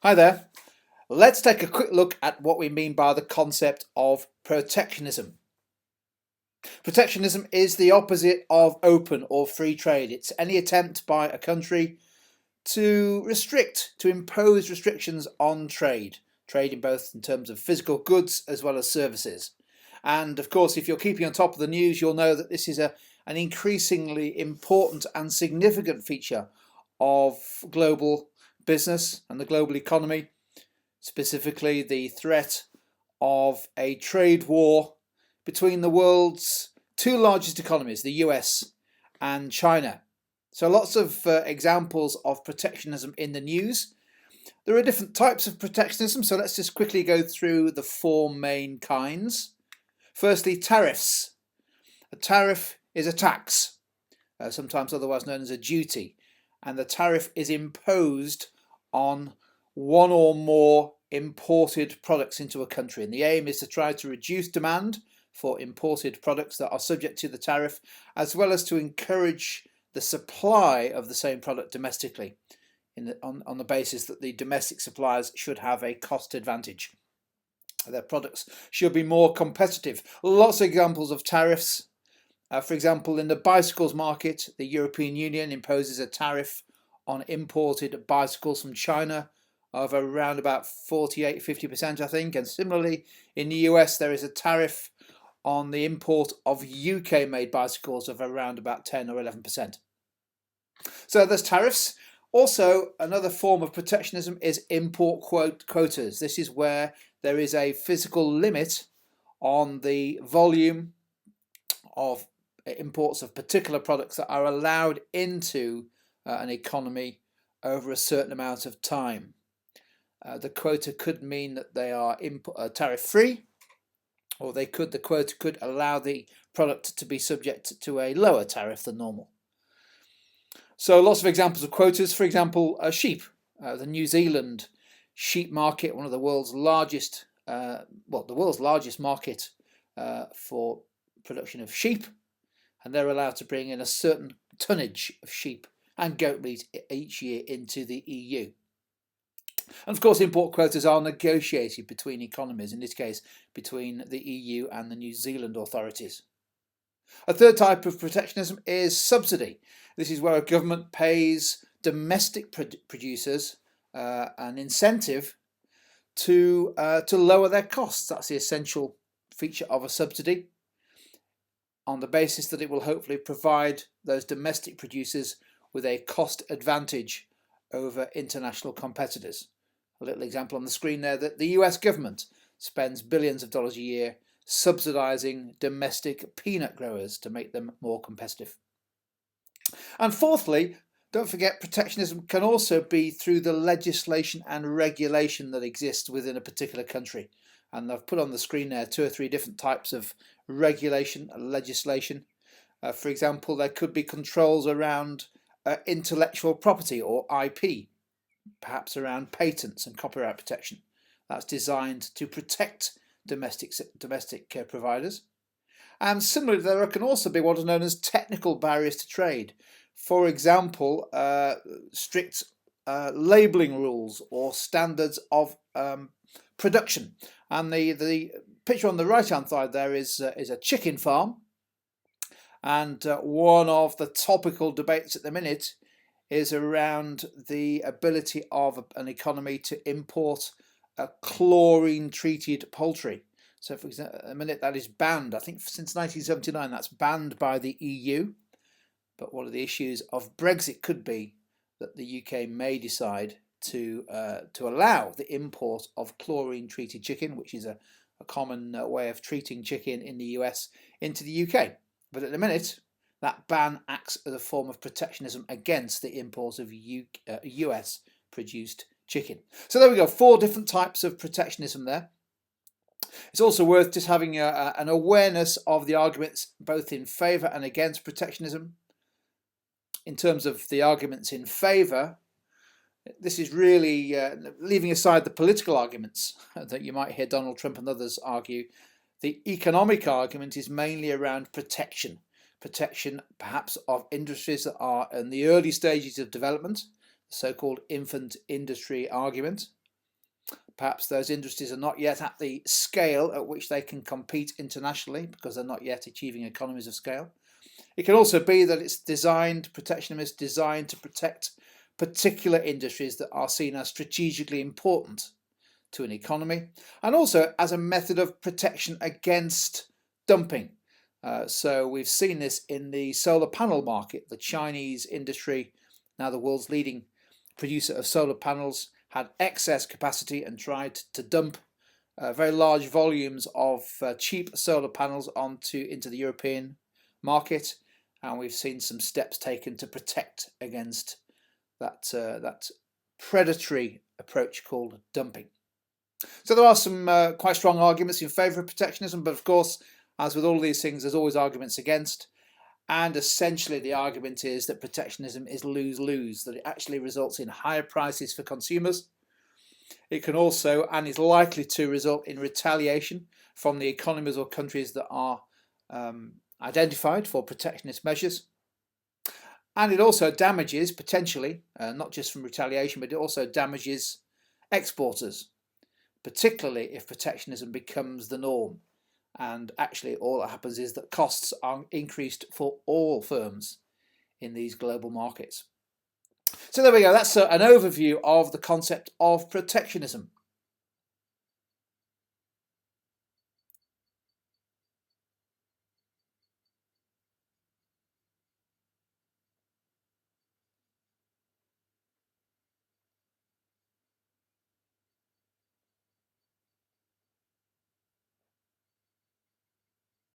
Hi there. Let's take a quick look at what we mean by the concept of protectionism. Protectionism is the opposite of open or free trade. It's any attempt by a country to impose restrictions on trade in both in terms of physical goods as well as services. And of course, if you're keeping on top of the news, you'll know that this is an increasingly important and significant feature of global business and the global economy, specifically the threat of a trade war between the world's two largest economies, the US and China. So lots of examples of protectionism in the news. There are different types of protectionism, so let's just quickly go through the four main kinds. Firstly, tariffs. A tariff is a tax, sometimes otherwise known as a duty, and the tariff is imposed on one or more imported products into a country, and the aim is to try to reduce demand for imported products that are subject to the tariff, as well as to encourage the supply of the same product domestically on the basis that the domestic suppliers should have a cost advantage. Their products should be more competitive. Lots of examples of tariffs. For example, in the bicycles market, the European Union imposes a tariff on imported bicycles from China of around about 48–50%, I think. And similarly, in the US, there is a tariff on the import of UK-made bicycles of around about 10 or 11%. So there's tariffs. Also, another form of protectionism is import quotas. This is where there is a physical limit on the volume of imports of particular products that are allowed into an economy over a certain amount of time. The quota could mean that they are tariff-free, or the quota could allow the product to be subject to a lower tariff than normal. So lots of examples of quotas. For example, sheep. The New Zealand sheep market, one of the world's largest, the world's largest market for production of sheep, and they're allowed to bring in a certain tonnage of sheep and goat meat each year into the EU. And of course, import quotas are negotiated between economies, in this case between the EU and the New Zealand authorities. A third type of protectionism is subsidy. This is where a government pays domestic producers an incentive to lower their costs. That's the essential feature of a subsidy, on the basis that it will hopefully provide those domestic producers with a cost advantage over international competitors. A little example on the screen there, that the US government spends billions of dollars a year subsidizing domestic peanut growers to make them more competitive. And fourthly, don't forget, protectionism can also be through the legislation and regulation that exists within a particular country. And I've put on the screen there 2 or 3 different types of regulation and legislation. For example, there could be controls around intellectual property or IP, perhaps around patents and copyright protection. That's designed to protect domestic providers. And similarly, there can also be what are known as technical barriers to trade. For example, strict labelling rules or standards of production. And the picture on the right-hand side there is a chicken farm. And one of the topical debates at the minute is around the ability of an economy to import chlorine-treated poultry. So, for example, at the minute that is banned. I think since 1979 that's banned by the EU. But one of the issues of Brexit could be that the UK may decide to allow the import of chlorine-treated chicken, which is a common way of treating chicken in the US, into the UK. But at the minute, that ban acts as a form of protectionism against the import of US-produced chicken. So there we go, 4 different types of protectionism there. It's also worth just having an awareness of the arguments both in favour and against protectionism. In terms of the arguments in favour, this is really leaving aside the political arguments that you might hear Donald Trump and others argue. The economic argument is mainly around protection perhaps of industries that are in the early stages of development, the so-called infant industry argument. perhaps those industries are not yet at the scale at which they can compete internationally because they're not yet achieving economies of scale. It can also be that it's protectionism is designed to protect particular industries that are seen as strategically important to an economy, and also as a method of protection against dumping. So we've seen this in the solar panel market. The Chinese industry, now the world's leading producer of solar panels, had excess capacity and tried to dump very large volumes of cheap solar panels into the European market, and we've seen some steps taken to protect against that predatory approach called dumping. So there are some quite strong arguments in favour of protectionism, but of course, as with all these things, there's always arguments against. And essentially the argument is that protectionism is lose-lose, that it actually results in higher prices for consumers. It can also, and is likely to, result in retaliation from the economies or countries that are identified for protectionist measures. And it also damages, potentially, not just from retaliation, but it also damages exporters, particularly if protectionism becomes the norm. And actually all that happens is that costs are increased for all firms in these global markets. So there we go, that's an overview of the concept of protectionism.